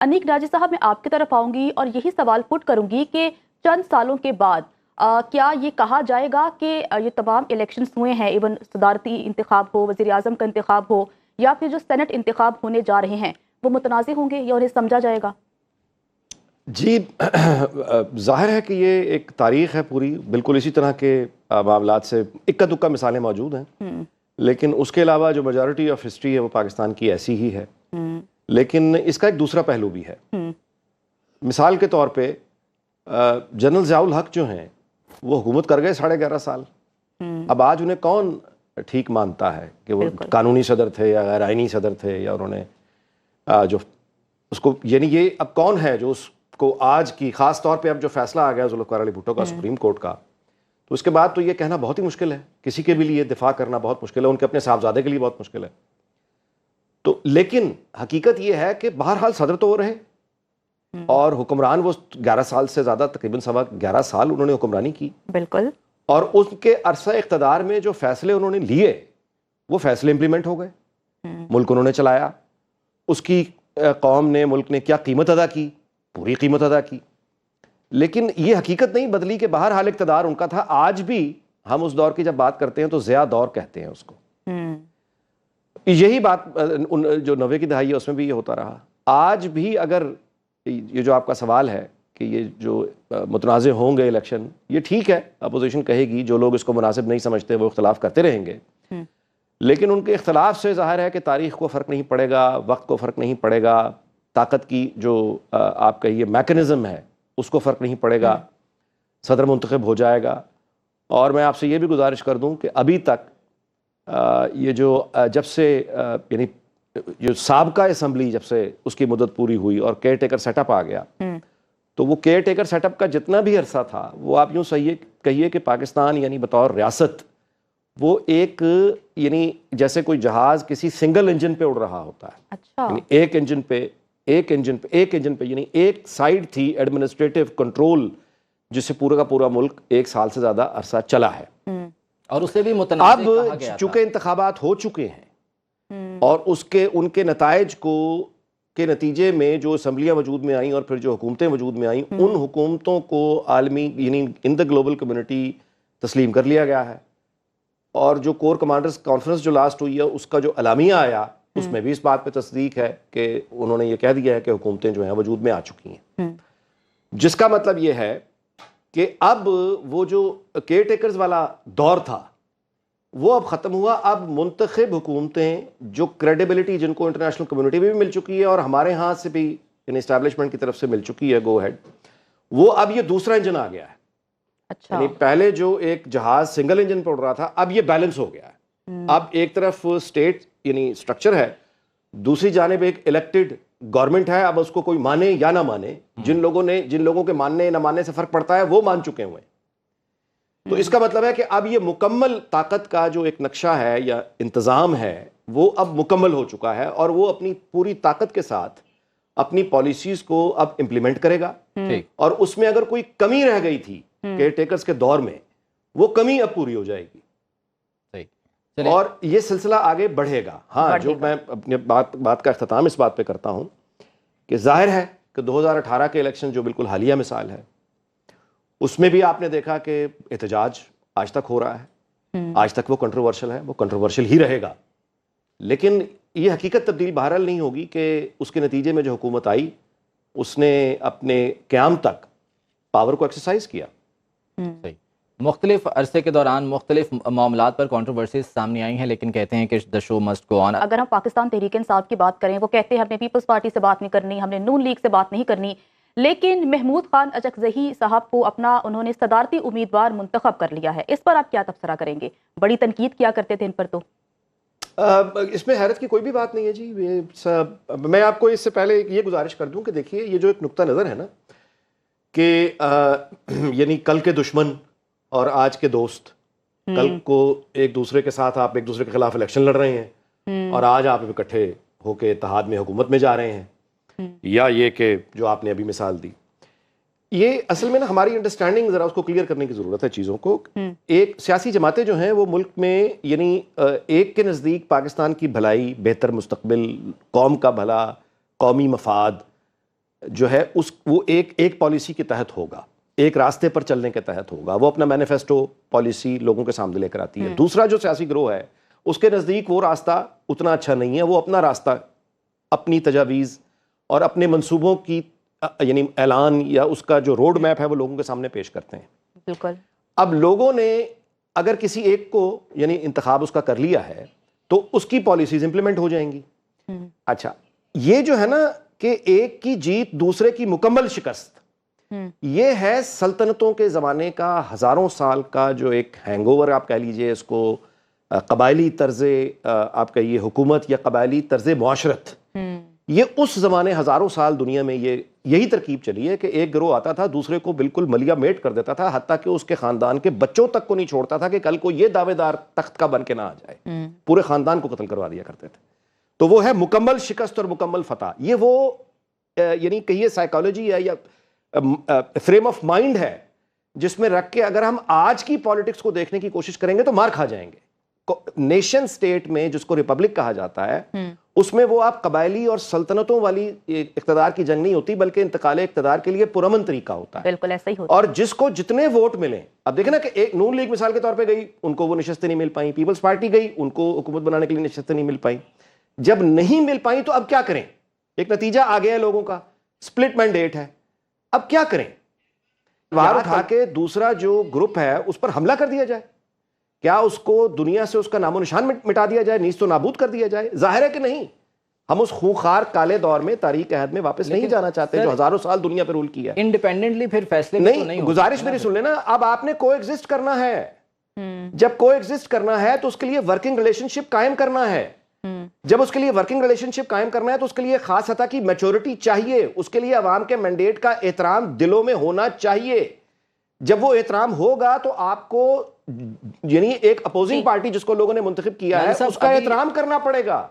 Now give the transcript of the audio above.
انیک راجی صاحب، میں آپ کی طرف آؤں گی اور یہی سوال پٹ کروں گی کہ چند سالوں کے بعد کیا یہ کہا جائے گا کہ یہ تمام الیکشنز ہوئے ہیں، ایون صدارتی انتخاب ہو، وزیر اعظم کا انتخاب ہو، یا پھر جو سینٹ انتخاب ہونے جا رہے ہیں، وہ متنازع ہوں گے یا انہیں سمجھا جائے گا؟ جی ظاہر ہے کہ یہ ایک تاریخ ہے پوری، بالکل اسی طرح کے معاملات سے اکا دکا مثالیں موجود ہیں، لیکن اس کے علاوہ جو میجورٹی آف ہسٹری ہے وہ پاکستان کی ایسی ہی ہے۔ لیکن اس کا ایک دوسرا پہلو بھی ہے۔ مثال کے طور پہ جنرل ضیاء الحق جو ہیں وہ حکومت کر گئے 11.5 سال۔ اب آج انہیں کون ٹھیک مانتا ہے کہ وہ قانونی صدر تھے یا غیر آئینی صدر تھے، یا انہوں نے جو اس کو، یعنی یہ اب کون ہے جو اس کو آج کی، خاص طور پہ اب جو فیصلہ آ گیا ذوالفقار علی بھٹو کا سپریم کورٹ کا، تو اس کے بعد تو یہ کہنا بہت ہی مشکل ہے، کسی کے بھی لیے دفاع کرنا بہت مشکل ہے، ان کے اپنے صاحبزادے کے لیے بہت مشکل ہے۔ تو لیکن حقیقت یہ ہے کہ بہرحال صدر تو وہ رہے، اور حکمران وہ 11 سال سے زیادہ، تقریباً 11.25 سال انہوں نے حکمرانی کی۔ بالکل۔ اور ان کے عرصہ اقتدار میں جو فیصلے انہوں نے لیے وہ فیصلے امپلیمنٹ ہو گئے، ملک انہوں نے چلایا، اس کی قوم نے، ملک نے کیا قیمت ادا کی، پوری قیمت ادا کی۔ لیکن یہ حقیقت نہیں بدلی کہ بہرحال اقتدار ان کا تھا۔ آج بھی ہم اس دور کی جب بات کرتے ہیں تو ضیاء دور کہتے ہیں اس کو۔ یہی بات جو 90 کی دہائی ہے اس میں بھی یہ ہوتا رہا۔ آج بھی اگر یہ جو آپ کا سوال ہے کہ یہ جو متنازع ہوں گے الیکشن، یہ ٹھیک ہے، اپوزیشن کہے گی، جو لوگ اس کو مناسب نہیں سمجھتے وہ اختلاف کرتے رہیں گے، لیکن ان کے اختلاف سے ظاہر ہے کہ تاریخ کو فرق نہیں پڑے گا، وقت کو فرق نہیں پڑے گا، طاقت کی جو آپ کہیے میکنزم ہے اس کو فرق نہیں پڑے گا، صدر منتخب ہو جائے گا۔ اور میں آپ سے یہ بھی گزارش کر دوں کہ ابھی تک یہ جو جب سے یعنی جو سابقہ اسمبلی جب سے اس کی مدت پوری ہوئی اور کیئر ٹیکر سیٹ اپ آ گیا، تو وہ کیئر ٹیکر سیٹ اپ کا جتنا بھی عرصہ تھا وہ آپ یوں صحیح کہیے کہ پاکستان یعنی بطور ریاست وہ ایک، یعنی جیسے کوئی جہاز کسی سنگل انجن پہ اڑ رہا ہوتا ہے، یعنی ایک انجن پہ یعنی ایک سائیڈ تھی ایڈمنسٹریٹو کنٹرول جس سے پورا کا پورا ملک 1 سال سے زیادہ عرصہ چلا ہے، اور اسے بھی متنازع اب کہا گیا تھا۔ چونکہ انتخابات ہو چکے ہیں اور ان کے نتائج کے نتیجے میں جو اسمبلیاں وجود میں آئیں اور پھر جو حکومتیں وجود میں آئیں، ان حکومتوں کو عالمی یعنی ان دا گلوبل کمیونٹی تسلیم کر لیا گیا ہے۔ اور جو کور کمانڈرز کانفرنس جو لاسٹ ہوئی ہے اس کا جو اعلامیہ آیا اس میں بھی اس بات پہ تصدیق ہے کہ انہوں نے یہ کہہ دیا ہے کہ حکومتیں جو ہیں وجود میں آ چکی ہیں، جس کا مطلب یہ ہے کہ اب وہ جو کیئر ٹیکرز والا دور تھا وہ اب ختم ہوا۔ اب منتخب حکومتیں جو کریڈیبلٹی جن کو انٹرنیشنل کمیونٹی میں بھی مل چکی ہے اور ہمارے ہاں سے بھی یعنی اسٹیبلشمنٹ کی طرف سے مل چکی ہے گو ہیڈ، وہ اب یہ دوسرا انجن آ گیا ہے۔ یعنی پہلے جو ایک جہاز سنگل انجن پہ اڑ رہا تھا اب یہ بیلنس ہو گیا ہے۔ اب ایک طرف اسٹیٹ یعنی سٹرکچر ہے، دوسری جانب ایک الیکٹڈ گورنمنٹ ہے، اب اس کو کوئی مانے یا نہ مانے، جن لوگوں کے ماننے نہ ماننے سے فرق پڑتا ہے وہ مان چکے ہوئے ہیں۔ تو اس کا مطلب ہے کہ اب یہ مکمل طاقت کا جو ایک نقشہ ہے یا انتظام ہے وہ اب مکمل ہو چکا ہے، اور وہ اپنی پوری طاقت کے ساتھ اپنی پالیسیز کو اب امپلیمنٹ کرے گا، اور اس میں اگر کوئی کمی رہ گئی تھی کیئر ٹیکرز کے دور میں وہ کمی اب پوری ہو جائے گی، اور یہ سلسلہ آگے بڑھے گا۔ ہاں، جو میں اپنے بات کا اختتام اس بات پہ کرتا ہوں کہ ظاہر ہے کہ 2018 کے الیکشن جو بالکل حالیہ مثال ہے اس میں بھی آپ نے دیکھا کہ احتجاج آج تک ہو رہا ہے، آج تک وہ کنٹروورشل ہے، وہ کنٹروورشل ہی رہے گا، لیکن یہ حقیقت تبدیل بہرحال نہیں ہوگی کہ اس کے نتیجے میں جو حکومت آئی اس نے اپنے قیام تک پاور کو ایکسرسائز کیا۔ مختلف عرصے کے دوران مختلف معاملات پر کنٹروورسیز سامنے آئی ہیں، لیکن کہتے ہیں کہ the show must go on۔ اگر ہم پاکستان تحریک انصاف کی بات کریں، وہ کہتے ہیں ہم نے پیپلز پارٹی سے بات نہیں کرنی، ہم نے نون لیگ سے بات نہیں کرنی، لیکن محمود خان اچکزئی صاحب کو انہوں نے صدارتی امیدوار منتخب کر لیا ہے، اس پر آپ کیا تبصرہ کریں گے؟ بڑی تنقید کیا کرتے تھے ان پر، تو اس میں حیرت کی کوئی بھی بات نہیں ہے جی۔ میں آپ کو اس سے پہلے یہ گزارش کر دوں کہ دیکھیے یہ جو ایک نقطہ نظر ہے نا کہ یعنی کل کے دشمن اور آج کے دوست، کل کو ایک دوسرے کے ساتھ آپ ایک دوسرے کے خلاف الیکشن لڑ رہے ہیں اور آج آپ اکٹھے ہو کے اتحاد میں حکومت میں جا رہے ہیں، یا یہ کہ جو آپ نے ابھی مثال دی، یہ اصل میں نا ہماری انڈرسٹینڈنگ ذرا اس کو کلیئر کرنے کی ضرورت ہے چیزوں کو۔ ایک سیاسی جماعتیں جو ہیں وہ ملک میں یعنی ایک کے نزدیک پاکستان کی بھلائی، بہتر مستقبل، قوم کا بھلا، قومی مفاد، جو ہے وہ ایک پالیسی کے تحت ہوگا، ایک راستے پر چلنے کے تحت ہوگا، وہ اپنا مینیفیسٹو پالیسی لوگوں کے سامنے لے کر آتی ہے۔ دوسرا جو سیاسی گروہ ہے اس کے نزدیک وہ راستہ اتنا اچھا نہیں ہے، وہ اپنا راستہ، اپنی تجاویز اور اپنے منصوبوں کی یعنی اعلان یا اس کا جو روڈ میپ ہے وہ لوگوں کے سامنے پیش کرتے ہیں۔ بالکل۔ اب لوگوں نے اگر کسی ایک کو یعنی انتخاب اس کا کر لیا ہے تو اس کی پالیسیز امپلیمنٹ ہو جائیں گی۔ اچھا، یہ جو ہے نا کہ ایک کی جیت دوسرے کی مکمل شکست، یہ ہے سلطنتوں کے زمانے کا ہزاروں سال کا جو ایک ہینگ اوور آپ کہہ لیجئے اس کو، قبائلی طرز آپ کہیے حکومت یا قبائلی طرز معاشرت، یہ اس زمانے ہزاروں سال دنیا میں یہی ترکیب چلی ہے کہ ایک گروہ آتا تھا دوسرے کو بالکل ملیا میٹ کر دیتا تھا، حتیٰ کہ اس کے خاندان کے بچوں تک کو نہیں چھوڑتا تھا کہ کل کو یہ دعوے دار تخت کا بن کے نہ آ جائے، پورے خاندان کو قتل کروا دیا کرتے تھے۔ تو وہ ہے مکمل شکست اور مکمل فتح۔ یہ وہ یعنی کہیے سائیکالوجی ہے یا فریم آف مائنڈ ہے جس میں رکھ کے اگر ہم آج کی پالیٹکس کو دیکھنے کی کوشش کریں گے تو مار کھا جائیں گے۔ نیشن سٹیٹ میں جس کو ریپبلک کہا جاتا ہے اس میں وہ آپ قبائلی اور سلطنتوں والی اقتدار کی جنگ نہیں ہوتی بلکہ انتقال اقتدار کے لیے پرامن طریقہ ہوتا ہے۔ بالکل ایسا ہی ہوتا ہے۔ اور جس کو جتنے ووٹ ملیں، اب دیکھیں نا کہ ایک نون لیگ مثال کے طور پہ گئی، ان کو وہ نشستیں نہیں مل پائیں، پیپلز پارٹی گئی، ان کو حکومت بنانے کے لیے نشستیں نہیں مل پائیں۔ جب نہیں مل پائیں تو اب کیا کریں؟ ایک نتیجہ آ گیا ہے لوگوں کا، سپلٹ مینڈیٹ ہے، اب کیا کریں؟ وار اٹھا کے دوسرا جو گروپ ہے اس پر حملہ کر دیا جائے؟ کیا اس کو دنیا سے اس کا نام و نشان مٹا دیا جائے، نیست و نابود کر دیا جائے؟ ظاہر ہے کہ نہیں، ہم اس خونخوار کالے دور میں تاریخ عہد میں واپس نہیں جانا چاہتے جو ہزاروں سال دنیا پہ رول کیا ہے۔ انڈیپینڈنٹلی پھر فیصلے نہیں، گزارش میری سن لینا، اب آپ نے کو ایگزسٹ کرنا ہے۔ جب کو ایگزسٹ کرنا ہے تو اس کے لیے ورکنگ ریلیشن شپ قائم کرنا ہے۔ جب اس کے لیے ورکنگ ریلیشن شپ قائم کرنا ہے تو اس کے لیے خاص سطح کی میچورٹی چاہیے، اس کے لیے عوام کے مینڈیٹ کا احترام دلوں میں ہونا چاہیے۔ جب وہ احترام ہوگا تو آپ کو یعنی ایک اپوزنگ پارٹی جس کو لوگوں نے منتخب کیا ہے اس کا احترام کرنا پڑے گا۔